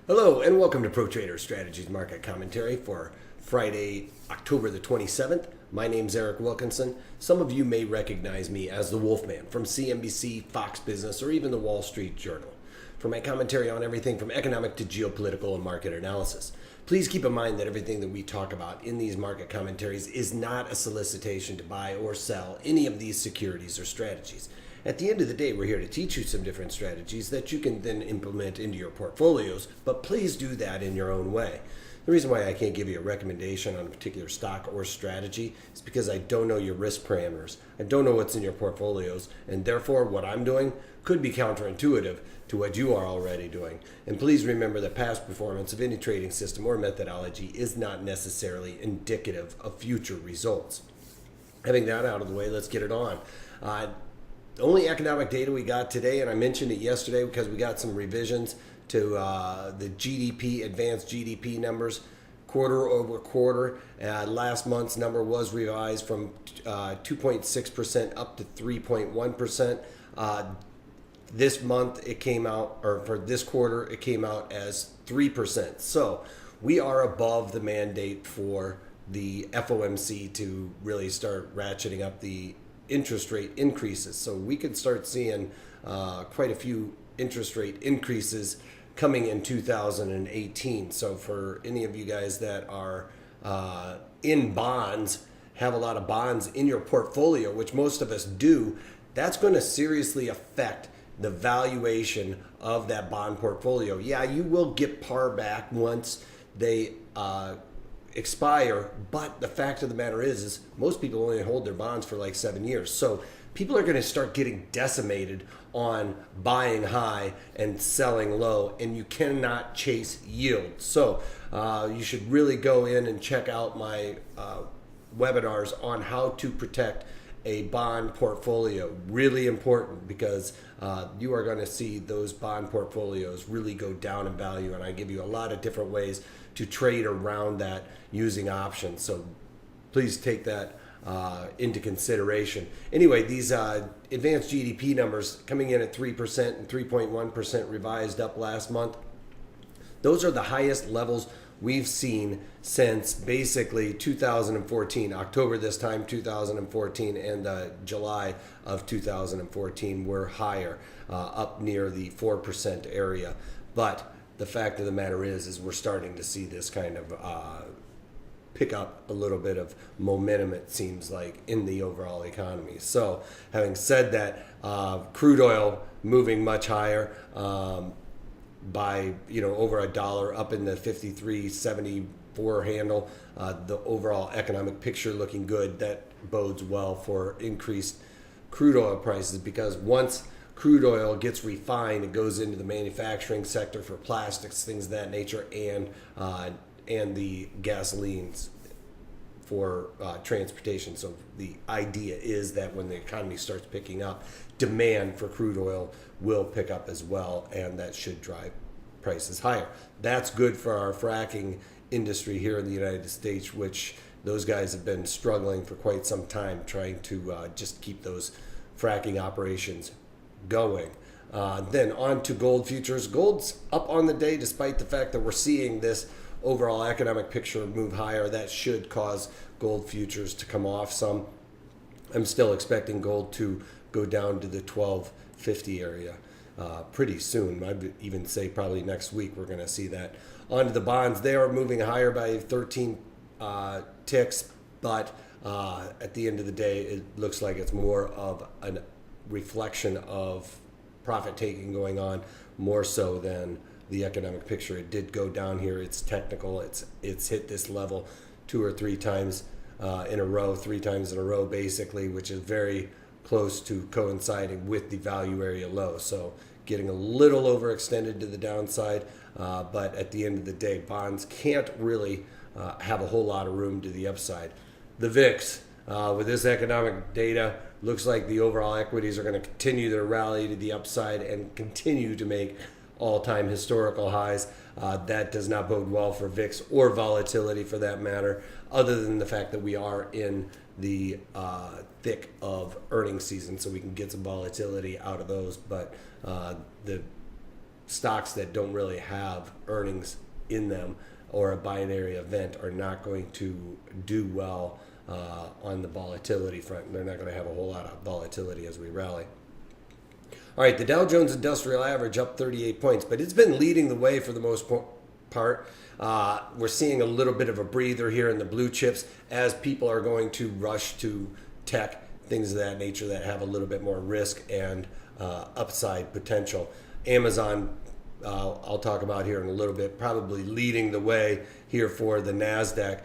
Hello and welcome to Pro Trader Strategies Market Commentary for Friday, October the 27th. My name's Eric Wilkinson. Some of you may recognize me as the Wolfman from CNBC, Fox Business, or even the Wall Street Journal for my commentary on everything from economic to geopolitical and market analysis. Please keep in mind that everything that we talk about in these market commentaries is not a solicitation to buy or sell any of these securities or strategies. At the end of the day, we're here to teach you some different strategies that you can then implement into your portfolios, but please do that in your own way. The reason why I can't give you a recommendation on a particular stock or strategy is because I don't know your risk parameters. I don't know what's in your portfolios, and therefore what I'm doing could be counterintuitive to what you are already doing. And please remember that past performance of any trading system or methodology is not necessarily indicative of future results. Having that out of the way, let's get it on. The only economic data we got today, and I mentioned it yesterday because we got some revisions to the GDP, advanced GDP numbers, quarter over quarter. Last month's number was revised from 2.6% up to 3.1%. This month it came out, or for this quarter, it came out as 3%. So we are above the mandate for the FOMC to really start ratcheting up the interest rate increases. So we could start seeing quite a few interest rate increases coming in 2018. So for any of you guys that are in bonds, have a lot of bonds in your portfolio, which most of us do, that's going to seriously affect the valuation of that bond portfolio. Yeah, you will get par back once they expire, but the fact of the matter is most people only hold their bonds for like 7 years. So people are going to start getting decimated on buying high and selling low, and you cannot chase yield. So you should really go in and check out my webinars on how to protect a bond portfolio. Really important, because you are going to see those bond portfolios really go down in value, and I give you a lot of different ways to trade around that using options. So please take that into consideration. Anyway, these advanced GDP numbers coming in at 3% and 3.1% revised up last month, those are the highest levels we've seen since basically 2014, October this time, 2014, and July of 2014 were higher, up near the 4% area. But the fact of the matter is we're starting to see this kind of pick up a little bit of momentum, it seems like, in the overall economy. So having said that, crude oil moving much higher, by over $1 up in the 53.74 handle. The overall economic picture looking good. That bodes well for increased crude oil prices, because once crude oil gets refined, it goes into the manufacturing sector for plastics, things of that nature, and the gasolines for transportation. So the idea is that when the economy starts picking up, demand for crude oil will pick up as well, and that should drive prices higher. That's good for our fracking industry here in the United States, which those guys have been struggling for quite some time, trying to just keep those fracking operations going. Then on to gold futures. Gold's up on the day despite the fact that we're seeing this overall economic picture move higher. That should cause gold futures to come off some. I'm still expecting gold to go down to the 1250 area pretty soon. I'd even say probably next week we're going to see that. On to the bonds. They are moving higher by 13 ticks, but at the end of the day, it looks like it's more of a reflection of profit taking going on, more so than the economic picture. It did go down here. It's technical. It's hit this level 2 or 3 times in a row, 3 times in a row basically, which is very close to coinciding with the value area low. So getting a little overextended to the downside, but at the end of the day, bonds can't really have a whole lot of room to the upside. The VIX, with this economic data, looks like the overall equities are going to continue their rally to the upside and continue to make all-time historical highs. That does not bode well for VIX or volatility for that matter, other than the fact that we are in the thick of earnings season, so we can get some volatility out of those. But the stocks that don't really have earnings in them or a binary event are not going to do well on the volatility front. They're not going to have a whole lot of volatility as we rally. All right, the Dow Jones Industrial Average up 38 points, but it's been leading the way for the most part. We're seeing a little bit of a breather here in the blue chips as people are going to rush to tech, things of that nature that have a little bit more risk and upside potential. Amazon, I'll talk about here in a little bit, probably leading the way here for the NASDAQ.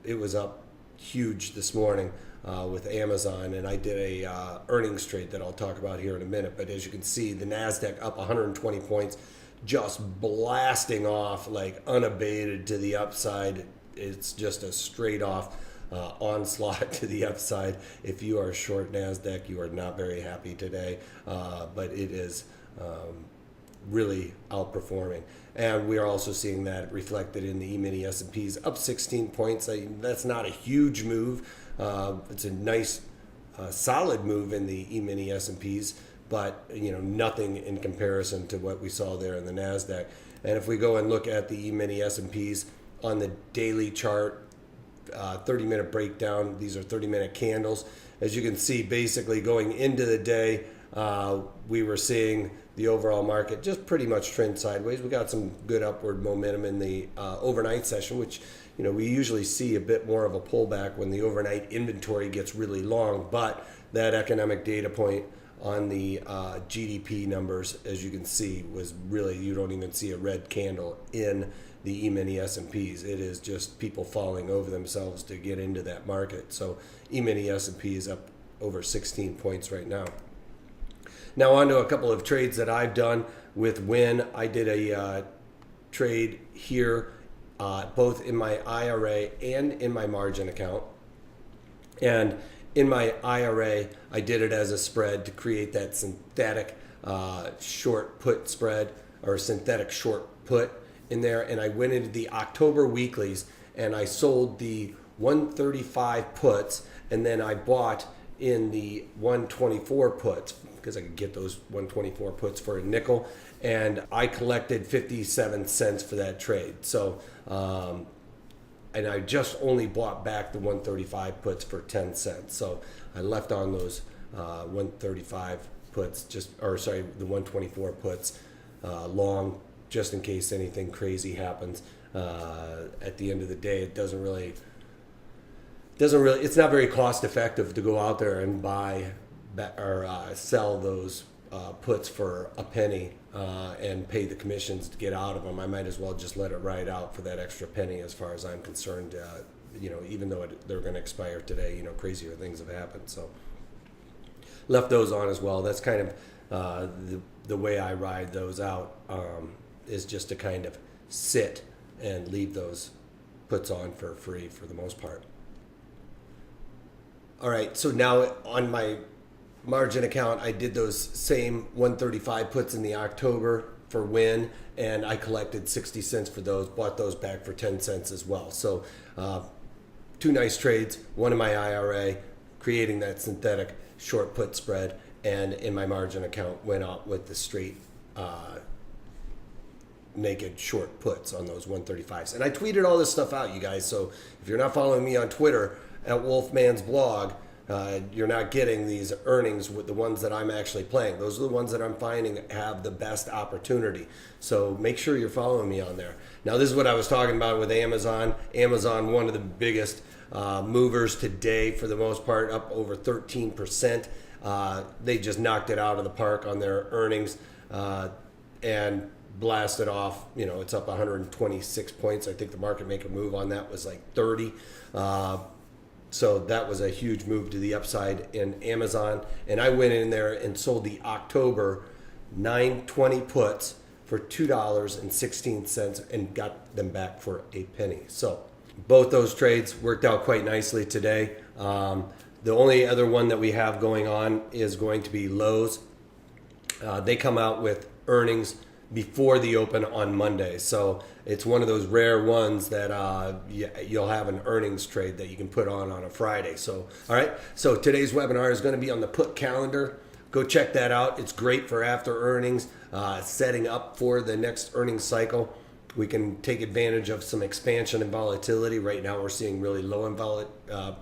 It was up huge this morning with Amazon, and I did a earnings trade that I'll talk about here in a minute. But as you can see, the NASDAQ up 120 points, just blasting off like unabated to the upside. It's just a straight off onslaught to the upside. If you are short NASDAQ, you are not very happy today, but it is really outperforming. And we are also seeing that reflected in the E-mini S&Ps up 16 points. That's not a huge move. It's a nice solid move in the E-mini S&Ps, but nothing in comparison to what we saw there in the NASDAQ. And if we go and look at the E-mini S&Ps on the daily chart, 30-minute breakdown, these are 30-minute candles. As you can see, basically going into the day, we were seeing the overall market just pretty much trend sideways. We got some good upward momentum in the overnight session, which we usually see a bit more of a pullback when the overnight inventory gets really long. But that economic data point on the GDP numbers, as you can see, was really, you don't even see a red candle in the E-mini S&Ps. It is just people falling over themselves to get into that market. So E-mini S&P is up over 16 points right now. Now on to a couple of trades that I've done with WYNN. I did a trade here, both in my IRA and in my margin account. And in my IRA, I did it as a spread to create that synthetic short put spread, or synthetic short put in there. And I went into the October weeklies and I sold the 135 puts, and then I bought in the 124 puts because I could get those 124 puts for a nickel, and I collected 57 cents for that trade. So and I just only bought back the 135 puts for 10 cents. So I left on those 135 puts, the 124 puts long, just in case anything crazy happens. At the end of the day, it's not very cost effective to go out there and buy or sell those puts for a penny and pay the commissions to get out of them. I might as well just let it ride out for that extra penny, as far as I'm concerned. Even though they're going to expire today, crazier things have happened. So left those on as well. That's kind of the way I ride those out, is just to kind of sit and leave those puts on for free for the most part. All right, so now on my margin account, I did those same 135 puts in the October for WYNN, and I collected 60 cents for those, bought those back for 10 cents as well. So two nice trades, one in my IRA, creating that synthetic short put spread, and in my margin account went out with the straight naked short puts on those 135s. And I tweeted all this stuff out, you guys, so if you're not following me on Twitter at Wolfman's blog, you're not getting these earnings with the ones that I'm actually playing. Those are the ones that I'm finding have the best opportunity. So make sure you're following me on there. Now, this is what I was talking about with Amazon. Amazon, one of the biggest movers today for the most part, up over 13%. They just knocked it out of the park on their earnings and blasted off. It's up 126 points. I think the market maker move on that was like 30. So that was a huge move to the upside in Amazon. And I went in there and sold the October 920 puts for $2.16 and got them back for a penny. So both those trades worked out quite nicely today. The only other one that we have going on is going to be Lowe's. They come out with earnings before the open on Monday. So it's one of those rare ones that you'll have an earnings trade that you can put on a Friday. So, all right. So today's webinar is going to be on the put calendar go check that out. It's great for after earnings, setting up for the next earnings cycle. We can take advantage of some expansion and volatility. Right now we're seeing really low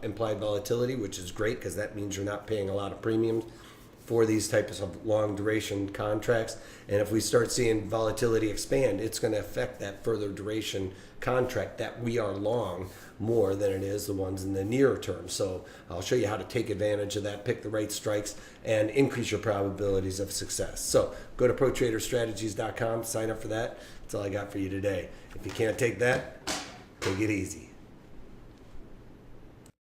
implied volatility, which is great because that means you're not paying a lot of premiums for these types of long duration contracts. And if we start seeing volatility expand, it's going to affect that further duration contract that we are long more than it is the ones in the near term. So I'll show you how to take advantage of that, pick the right strikes, and increase your probabilities of success. So go to protraderstrategies.com, sign up for that. That's all I got for you today. If you can't take that, take it easy.